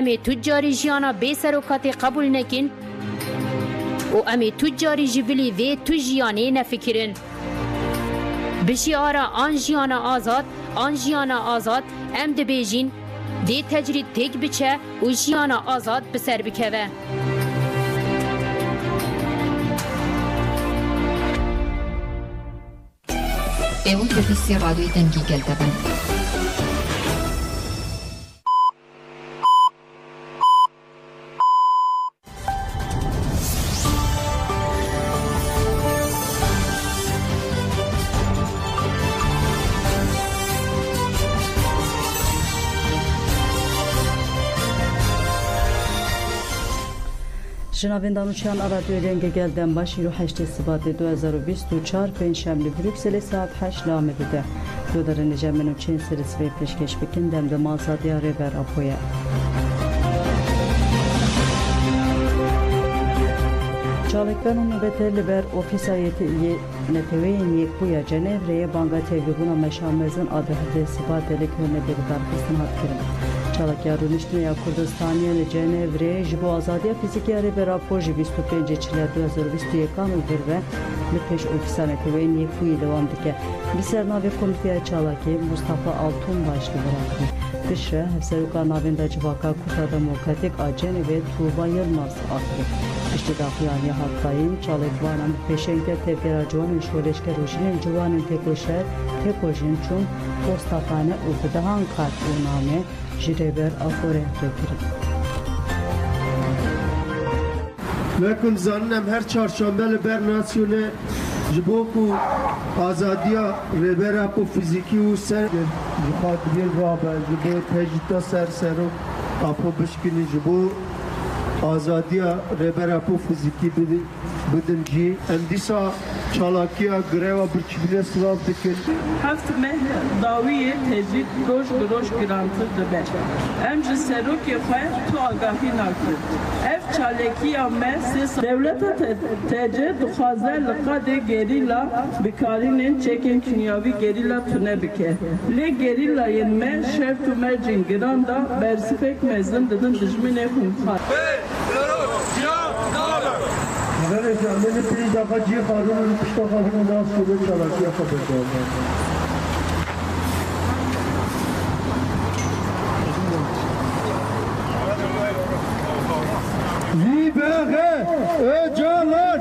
امی تجاری جیانا بی سروکات قبول نکن و امی تجاری جبلی وی تجیانی نفکرن بشیارا آن جیانا آزاد آن جیانا آزاد ام دبیجین دی تجرید تک بچه و جیانا آزاد بسر بکوه Evo Türkisi Radyo'yu dengi geldi ben. جنابین دانشیان رادیو دنگ گلدن باش 28 سبات 2024 پنجشنبه بروکسل ساعت 8 لامه بده دو در نجمن و چین سرس و پیشکش بکن دم دمال سادیاره بر اپویا چالکبانو نوبته لبر اوفیسایتی نتوین یک بویا جنیوریه بانگا تیویبونا مشامزن آدهده سبات دلکونه بگدار خستن هات کرن چالکیارونشتن یا کردستانیان جنیوریه جبو آزادی فیزیکیاری به راپور جی 25 چله 2021 کانو برده لپیش اوفیسا نتوین یک بوی دوام دکه بیسر ناوی کمیتیای چالکی مصطفى آلتون باشلی براکی بشره هفسروکا ناوین دا جواکا کتا دموکراتیک آجنی و توبا یلماز آخری İşte dağıyan hattayım çalıkvanan peşenge tevkera juanın şoleşke rojinin juanın tekojin çun postafane udahan kart uname jireber afore rekiri. Lekun zannem her çarşamba ber nasyone jiboku azadiya rebera po fiziki u ser jihat bir rabe jibo tecita ser seru apo bişkini jibo azadiya rebera po fiziki بدن جی اندیسا چالاکیا گریوا برچبیله سلاف دکن هفت مه داویه تجدید روش گرانتر دبه امج سروکی خواه تو آگاهی نکرد اف چالکیا مه سیس devlet TC duxaze liqad gerilla bikarinin çekin kinyavi gerilla tune bike le gerilla yenme şef tu mercin giranda bersifek mezin dedin dijmine kumkar मैंने मैंने पूरी जगह जी कानून पिछला कानून ना सुबह चला किया खबर दो Libere öcalar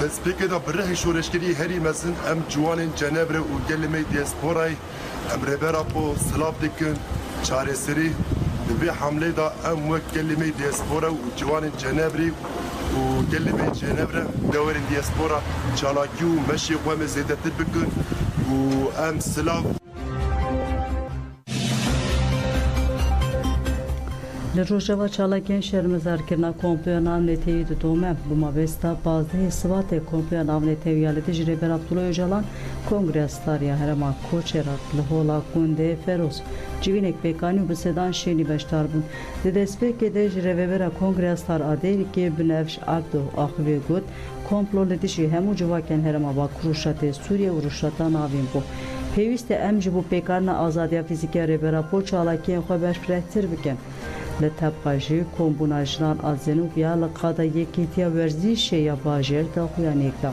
Despeke da birrehi şoreşkeri heri mezin em juanên Cenevre û gelê diasporayê em rêbera po silav dikin çareserî Bi hamle da em wek gelê diaspora û ciwanên Cenevre û gelê Cenevre dewerên diaspora çalakî û meşê xwe me zêdetir bikin û em silav لروجوا چالاکین شرمزار کرنا کمپیون نتیی دومه بومابستا بازده سوات کمپیون نتییالی تجربه بر عبدالله öcalan کنگرهستاریا هرما کوچرات لهولا کنده فروز جوینک بکانی bu sedan şeni baştar bun dedespek tecrübe bera kongrehastar adeli ki bnevş akdo ahve gut komploletishi hemu juvaken herma ba kruşate Suriye uruşata navin bu peviste emci bu pekarna azadiya fiziki rebera poçalakiyen haber frektir biken لتبقاجی کمبوناجنان از زنوب یا لقادا یکیتیا ورزش یا باجر داخویانیکا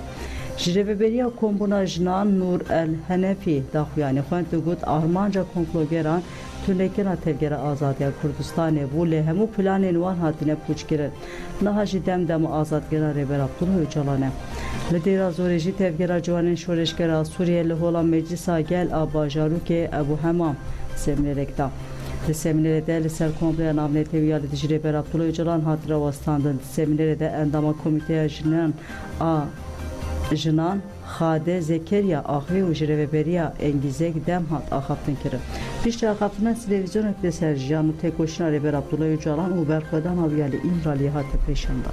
جربه‌بریا کمبوناجنان نور الحنفی داخویانی خوان تو گوت آرمانجا کنکلوگران تونکنا تلگرا آزادیا کردستانه بوله همو پلان نوان هاتینه پوچ کرد نهاجی دم آزادگرا ریبر عبدالله öcalanه لدیرا زورجی تلگرا جوانین شورشگرا سوریه لهولا مجلسا گل آباجارو که ابو همام سمنرکتا Seminerde Liser Komple Navne Teviyali Tecrübe Abdullah Öcalan hatıra vastandın. Seminerde endama komiteye jinan Xade Zekeriya Ahvi Ujre ve Beriya Engizek Demhat Axaptın kiri. Pişti Axaptına televizyon ökleser Janu Tekoşina Reber Abdullah Öcalan Uberkodan Aviyali İmrali Hatı peşanda.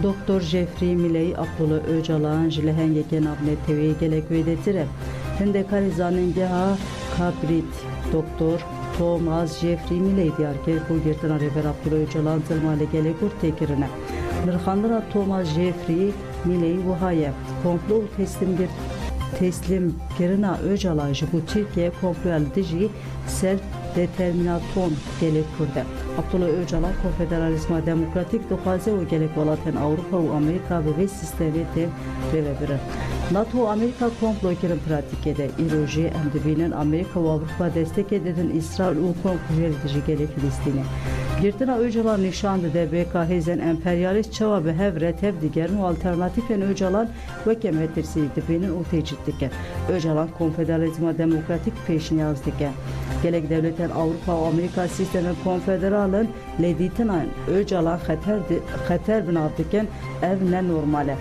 Doktor Jeffrey Milley Abdullah Öcalan jilehenge genavne teviye gelek vedetire. Hende karizanengeha kabrit Doktor Thomas Jeffrey Milley diyar ki bu gertana Reber Abdullah Öcalan zılmale gelek urtekirine. Nırxandıra Thomas Jeffrey Miley Vuhaye komplo teslim girina Öcalan ji bu Türkiye komplo diji self determinaton gelek kurde. Abdullah Öcalan Konfederalizma Demokratik doxaze o gelek welaten Avrupa û Amerika ve sistemi te revebire. NATO Amerika komplo kirin pratikede İroji emdibinin Amerika ve Avrupa destek edin İsrail û komplo diji gelek Filistin'e. Girtina Öcalan nişandı de BK hezen emperyalist çavabı hevre tev digerin alternatifen Öcalan ve kemetirsi dibinin o tecitdiken. Öcalan Konfederalizma Demokratik peşini yazdiken. Gelek devletten Avrupa ve Amerika sistemi konfederalın leditina Öcalan xeter binavdiken ev ne normale.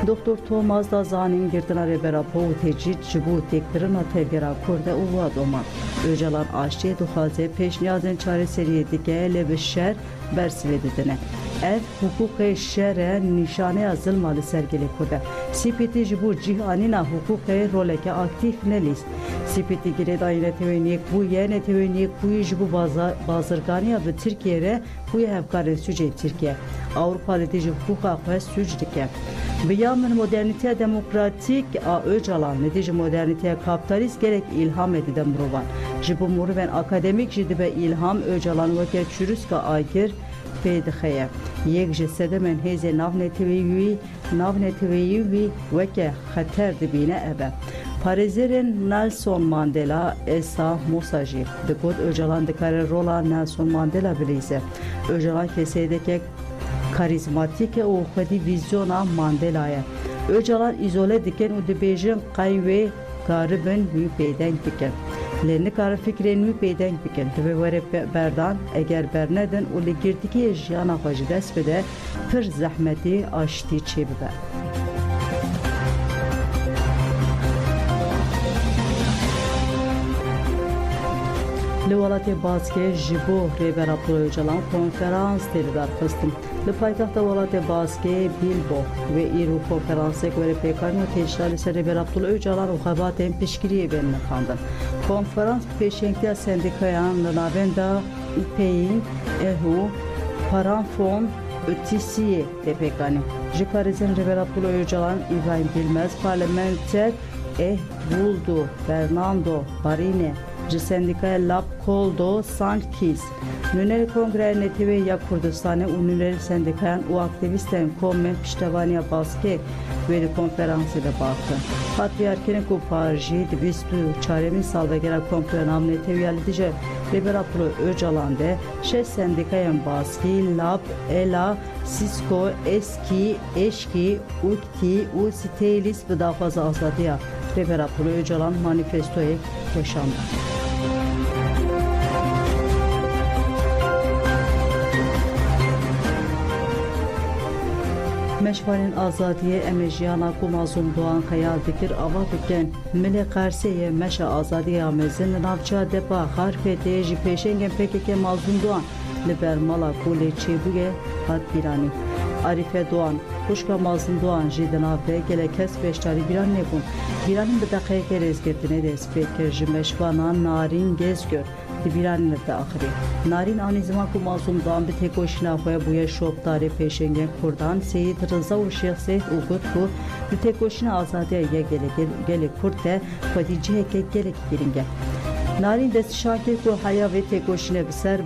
Doktor Thomas da zanin girtina rebera po tecid jibu tektirina tevgera kurde uva doman. Öcalan aşçı duhaze peşniyazın çareseriye dike lebişer bersivedidine. Ev hukuki şere nişane zılmalı sergili kurde. Sipiti jibu cihanina hukuki roleke aktif nelis. Sipiti gireda yönetmenlik bu yönetmenlik bu jibu bazırganiya ve Türkiye'ye bu hevkarın süce Türkiye. Avrupa letici hukuka ve sücdike. Biyamın moderniteye demokratik Öcalan netice moderniteye kapitalist gerek ilham ediden muruvan. Jibu muruven akademik jidibe ilham Öcalan veke çürüska agir peydixeye. Yek jesede men heze navnetiveyi veke xeter dibine ebe. Parizerin Nelson Mandela esa mosaji. Dikod Öcalan dikare rola Nelson Mandela bileyse. Öcalan keseydeki karizmatik o xwedî vizyona Mandela'ya. Öcalan izole diken û dibêjin qey karibin wî pêdeng bikin. Lê nikarin fikrên wî pêdeng bikin. Divê were berdan eger bernedin û li girtikiyê jiyana xwe ji dest bide pir zehmetî aştî çêbibe. Li welatê Baskê ji bo rêbera Öcalan konferans tê lidarxistin. Li paytexta welatê Baskê Bilbo ve îro konferansek were pêkanî û têjîra li ser rêbera Öcalan û xebatên piştgiriyê bên nixandin. Konferans pêşengiya sendîkayan li navên da ûpeyîn û Paranfon Ötisiye tê pêkanî. Ji karizên rêbera Öcalan İbrahim Bilmez parlamenter buldu Fernando Barine ji sendikaya Lab Koldo Sankis. Nüneri Kongre Netive ya Kurdistan'ı û nüneri sendikayan û aktivistên komên piştevaniya Baskê ve konferansı da baktı. Patriarkinin ku parjî divîst û çaremîn salvegera komploya namneteviya li dije rêbera Öcalan de şeş sendikayan Baskî, Lab, Ela, Sisko, Eski, Eşki, Ukti û Sitelis bi daxwaza azadiya rêbera Öcalan manifestoyê yaşandı. Meşvalin azadiye emejiyana ku mazlum doğan xeyal dikir ava bikin mili qarseye meşa azadiye amezin navça depa harfete ji peşengen PKK mazlum doğan liber mala kule çebuge hat birani Arife Doğan Kuşka mazlum doğan jidinavde gelekes beştari biran nebun biranin bir dakika rezgirtine de speker ji meşvana narin gezgör Biranın da ahire. Narin anizma ku mazlum doğan bir tek oşina xoya buya şoptari peşengen kurdan Seyit Rıza û Şeyh Seyit Ugut ku bir tek oşina azadiye gele kurte xwedîciheke gelek giringe. Narin dest şakir ku haya ve tek oşine biser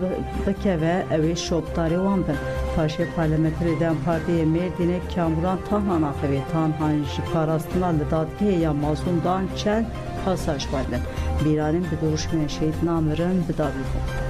bikeve ev şoptari wan bin. Paşa parlamenteriden partiye Merdin'e Kamuran Tahnan axivê Tanhan ji parastina li dadgehê mazlum doğan çend pasaj xwendin. Bîranên bi duruşmeyên şehîd namirin bi davî bûn.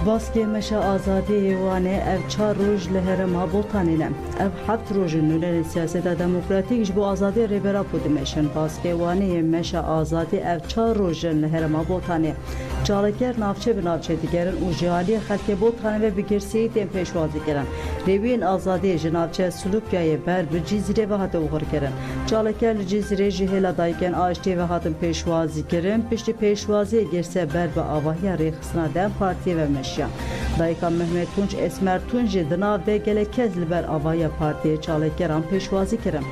Baskê meşa azadiyê wane ev çar roj li herêma Botanê ne. Ev heft rojin nûnerên siyaseta demokratîk ji bo azadiya rêbera dimeşin. Baskê waneyê meşa azadî ev çar rojin li herêma Botanê. Çalaker navçe bi navçe digerin û ji aliyê xelkê Botanê ve bi girseyî tên pêşwazî kirin. Rêwiyên azadiyê ji navçe Sulukyayê ber bi Cîzîrê ve hate uxur kirin. Çalaker li Cîzîrê ji hêla dayikên aştê ve hatin pêşwazî kirin. Piştî pêşwaziyê girse ber bi avahiya rêxistina Dem Partiye ve Meşya. Dayika Mehmet Tunç Esmer Tunç di navde gelekez li ber avaya partiye çalakeran pêşwazî kirin.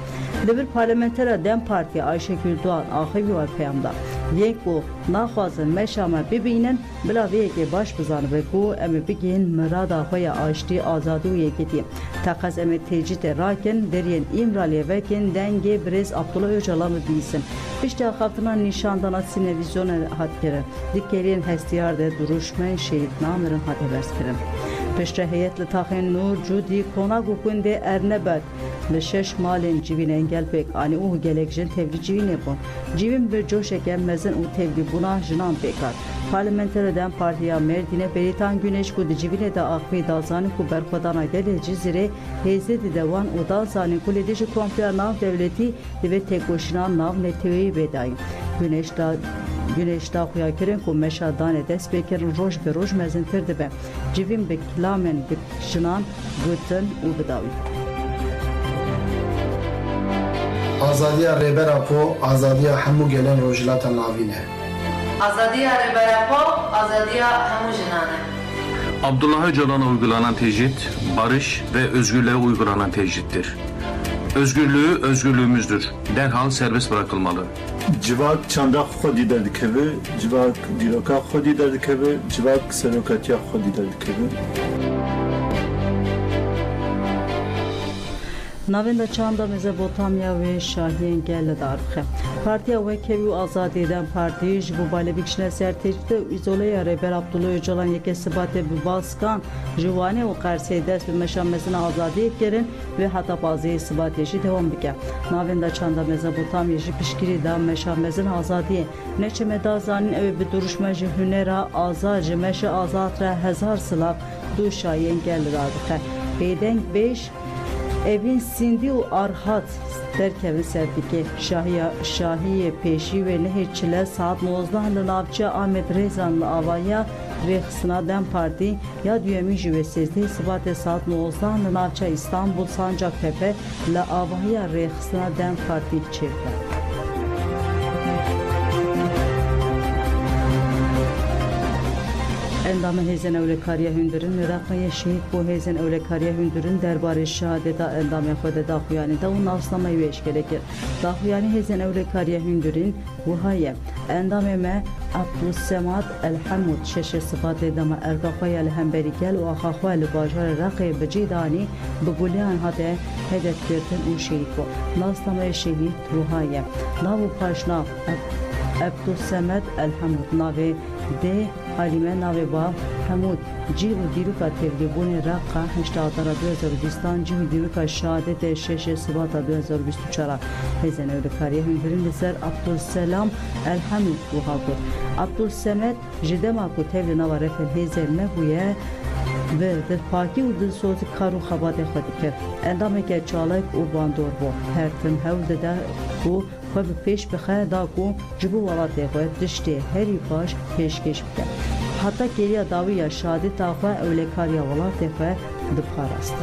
Li bir parlamentera Dem Partiye Ayşegül Doğan axivî ve peyamda. Yeko naxwazin meşama bibînin bila vê yekê baş bizanibe ku em ê bigihîn mirada xwe ya aştî azadî û yekîtiyê. Teqez em ê têcîtê rakin deriyên îmraliyê vekên dengê Birêz Abdullah Öcalan bibîsin. Piştî axaftina nîşandana sînevizyonê hat kirin. Dikêriyên hestiyar de duruşmeyên şehîdnamirin hat heveskirин. Piştre heyet li taxên Nur Cudî konak û kundê Ernebet li 6 malên civînên gelpêk anî û gelek jin tevlî civînê bûn. Civîn bi coşeke mezin û tevlîbûna jinan pêkat. Parlamenter Dem Partiya Mêrdînê Berîtan Güneş ku di civînê de axivî dazanî ku berxwedana gelê cî zirê hêzê didewan û dazanî ku lê dijî kompleya nav devletî divê têkoşîna nav neteweyî bêdayîn. Güneş da xuya kirin ku meşa danê dest pêkirin roj bi roj mezintir dibe. Civîn bi kilamên bi jinan gutin û bidawîn. Azadiya rêbera po, azadiya hemû gelên rojhilata navî ne. Azadiya rêbera po, azadiya hemû jinan e. Abdullah Öcalan'a uygulanan tecrit, barış ve özgürlüğe uygulanan tecrittir. Özgürlüğümüzdür. Derhal serbest bırakılmalı. Civak çanda xwedî derdikeve, civak dîroka xwedî derdikeve, civak seroketiya xwedî derdikeve. Navenda çanda Mezopotamya ve Şahiyên gel li darixe. Partiya Wekevî û Azadî Dem Partî ji bo balêbîkişina ser tecrîtê û îzoleya Rêber Abdullah Öcalan yekê sibatê bi baskan ji Wanê û Qersê dest bi meşa mezin azadiyê kirin ve heta baziyê sibatê jî dewam bike. Navenda çanda Mezopotamya ji piştgirî da meşa mezin azadiyê neçeme da zanîn ew ê bi duruşma ji hunera azad ji meşa azad re hezar silav du şahiyên gel li darixe. Bêdeng 5 evin sindi û arhat derkevin serdikê şahiyê pêşî ve nehêrçile saat 19 li navçeya Ahmed Rezan li avaya rêxistina Dem Partî ya duyemîn ji wê sêzdehê sibatê saat 19 li navçeya İstanbul Sancaktepe li avaya rêxistina Dem Partî çêkir. Endamı hêzên ewlekariya hundirîn li Reqayê şehîd bû hêzên ewlekariya hundirîn derbarê şehadeta endamê xwe de daxuyanî da û navsnamayê wê eşkere kir. Daxuyanî hêzên ewlekariya hundirîn wiha ye. Endamê me Abdulsemad Elhemûd şeşê sibatê dema ergaxweya li hemberî gel û axaxwe li bajarê Reqê bi cî danî bi guliyan hate hedefgirtin û şehîd bû. Navsnamayê şehîd wiha ye. Nav û paşnav Abdulsemad Elhemûd navê de Halime navê ba Hemûd cî û dîroka tevlîbûnê Reqa 18 cî û dîroka şehadetê 6 Sibata 2024 hêzên ewlekariya hundirîn li ser Abdulselam Elhemûd wiha got. Abdulsemed ji dema ku tevlî nava refên hêzê nebûye ve dilpakî û dilsozî kar û xebatê xwe dikir. Endameke çalak û bandor bû. Her tim hewl dide ku xwe bi pêş bixe da ku ji bo welatê xwe tiştê herî baş pêşkêş bike. Heta kêriya dawî ya şehadeta xwe ewlekariya welatê xwe diparast.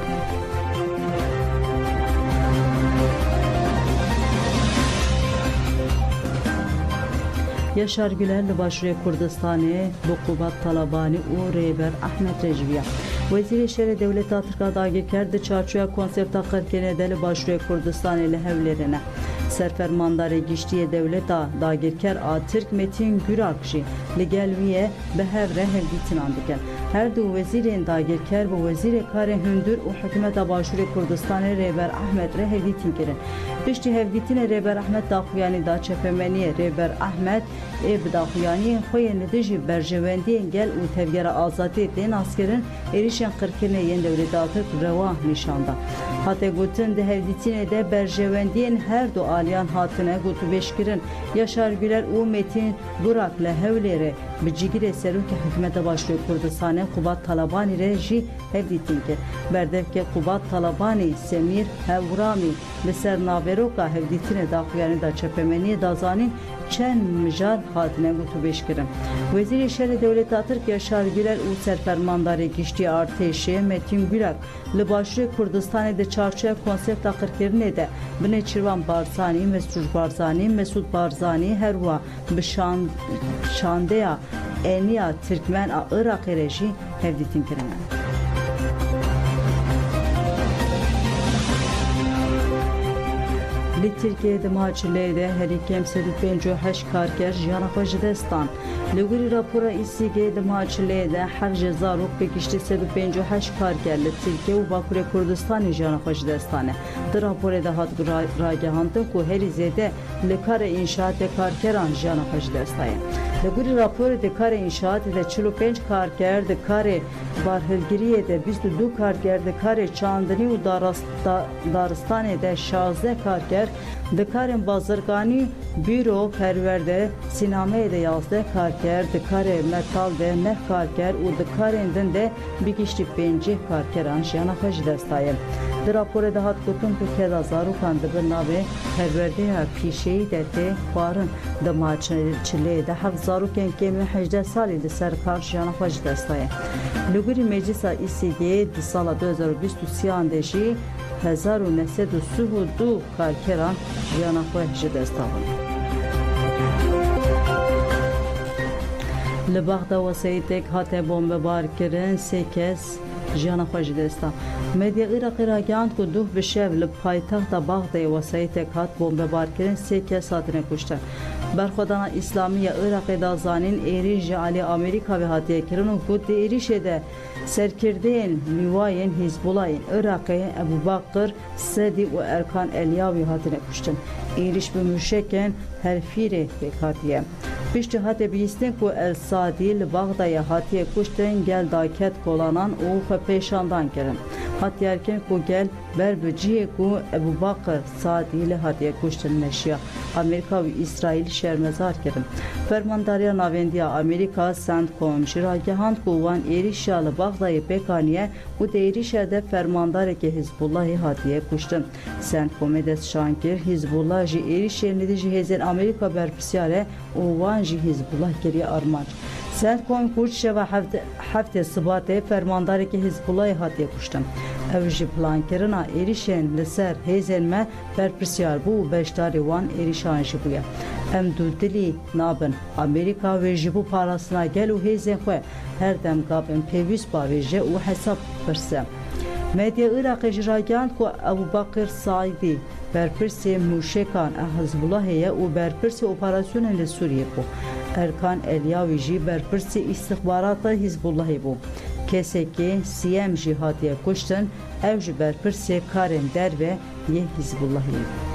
Yaşar Güler li Başûrê Kurdistanê bi Qubat Talabanî û Rêber Ahmed Recviya. Wezîrê Şerê Dewleta Tirka dagirker di çarçoya konserta Qirkênê de li Başûrê Kurdistanê li hewlêrine. Serfermandarê giştiyê dewleta dagirker a Tirk Metin Gürak jî li gel wî ye bi hev re hevdîtinan dikin. Her du wezîrên dagirker bi wezîrê karên hundir û hikûmeta Başûrê Kurdistanê Rêber Ahmed re hevdîtin kirin. Piştî hevdîtinê Rêber Ahmed daxuyanî da çepemeniyê Rêber Ahmed ê bi daxuyaniyên xwe yên li dijî berjewendiyên gel û tevgera azadiyê tên askirin êrişên Qirkênê yên dewleta Tirk rewa nîşanda. Hate gotin di hevdîtinê de berjewendiyên her du aliyan hatine gotûbêjkirin. Yaşar Güler û Metin Gurak li Hewlêrê bi cîgirê serokê hikûmeta Başûrê Kurdistanê Qubat Talabanî re jî hevdîtin kir. Berdevke Qubat Talabanî Semîr Hewramî li ser naveroka hevdîtinê daxuyanî da çepemeniyê da zanîn çend mijar hatine gotûbêjkirin. Wezîrê Şerê Dewleta Tirk Yaşar Güler û serfermandarê giştî artêşê Metin Gurak li Başûrê Kurdistanê di çarçoya konserta Qirkênê de bi Nêçîrvan Barzanî, Mesrûr Barzanî, Mesûd Barzanî her wa bi şandeya eniya Tirkmen a Iraqê re jî hevdîtin kirin. Li Tirkiye demaçilê de herî kêm 158 karker jiyana xwe ji dest dan. Li gorî rapora İSİGê demaçilê de hev ji zarok pêkiştî 158 karker li Tirkiye û Bakurê Kurdistanê jiyana xwe ji dest dane. Di raporê de hat ragihandin ku herî zêde li karê înşaatê karkeran jiyana xwe ji dest daye. Li gorî raporê di karê înşaatê de 45 karker, di karê barhilgiriyê de 22 karker, di karê çandinî û daristanê de 16 karker, di karên bazirganî, bîro, perwerde, sînameyê de 11 karker, di karê metal de 9 karker û di karên din de bigîştî 5 karkeran jiyana xwe ji dest daye. Di raporê de hat gotin ku keda zarokan dibin navê perwerdeya pîşeyî de tê xwarin demaçilê de hev zarokên kêm 18 salî li ser kar jiyana xwe ji dest daye. Li gorî meclisa İSİGê di sala 2023 de jî 1932 karkeran jiyana xwe ji dest dabin. Li Baxda wesayîtek hate bombebarkirin 3 kes jiyana xwe ji dest dan. Medya Iraqê ragihand ku duh bi şev li paytexta Baxdayê wesayîtek hat bombebarkirin 3 kes hatine kuştin. Berxwedana İslamî ya Iraqê da zanîn êrîş ji alî Amerîka ve hatiye kirin û ku di êrişê de serkirdeyên lîwayên Hizbullahên Iraqê Ebu Bakr Sedî û Erkan Elyavî hatine kuştin. Êriş bi mûşekên herfîrê pêk hatiye. Piştî hate bihîstin ku El Sadî li Baxdayê hatiye kuştin gel daket kolanan û xwe pêşandan kirin. Hatiyarkin ku gel ber bi cihê ku Ebu Bakr Sadî li hatiye kuştin neşiya Amerika û İsraîl şermezar kirin. Fermandariya navendiya Amerika CENTCOM ji ragihand ku wan êrişa li Baxdayê pêkaniye û di êrişa de fermandarekî Hizbullahê hatiye kuştin. CENTCOMê destşan kir Hizbullah ji êrişên lidî ji hêzên Amerika berpirsiyar e û wan jî Hizbullah kiriye armanc. CENTCOM ku şeva heftê Sibatê fermandarekî Hizbullahê hatiye kuştin. Ev ji plankirina êrişên li ser hêzên me berpirsiyar bû û beşdarê wan êrişan jî bûye. Em dûdilî nabin Amerika wê ji bo parastina gel û hêzên xwe her dem gabin pêwîst bavêje û hesab pirse. Medya Iraqê ji ragihand ku Ebu Bakr Saîdî berpirsê mûşekan a Hizbullahê ye û berpirsê operasyonên li Sûriyê bû. Erkan Elyavî jî berpirsê îstixbarata Hizbullahê bû. Kesekê siyem jî hatiye kuştin, ev ji berpirsê karên derve yê Hizbullahê.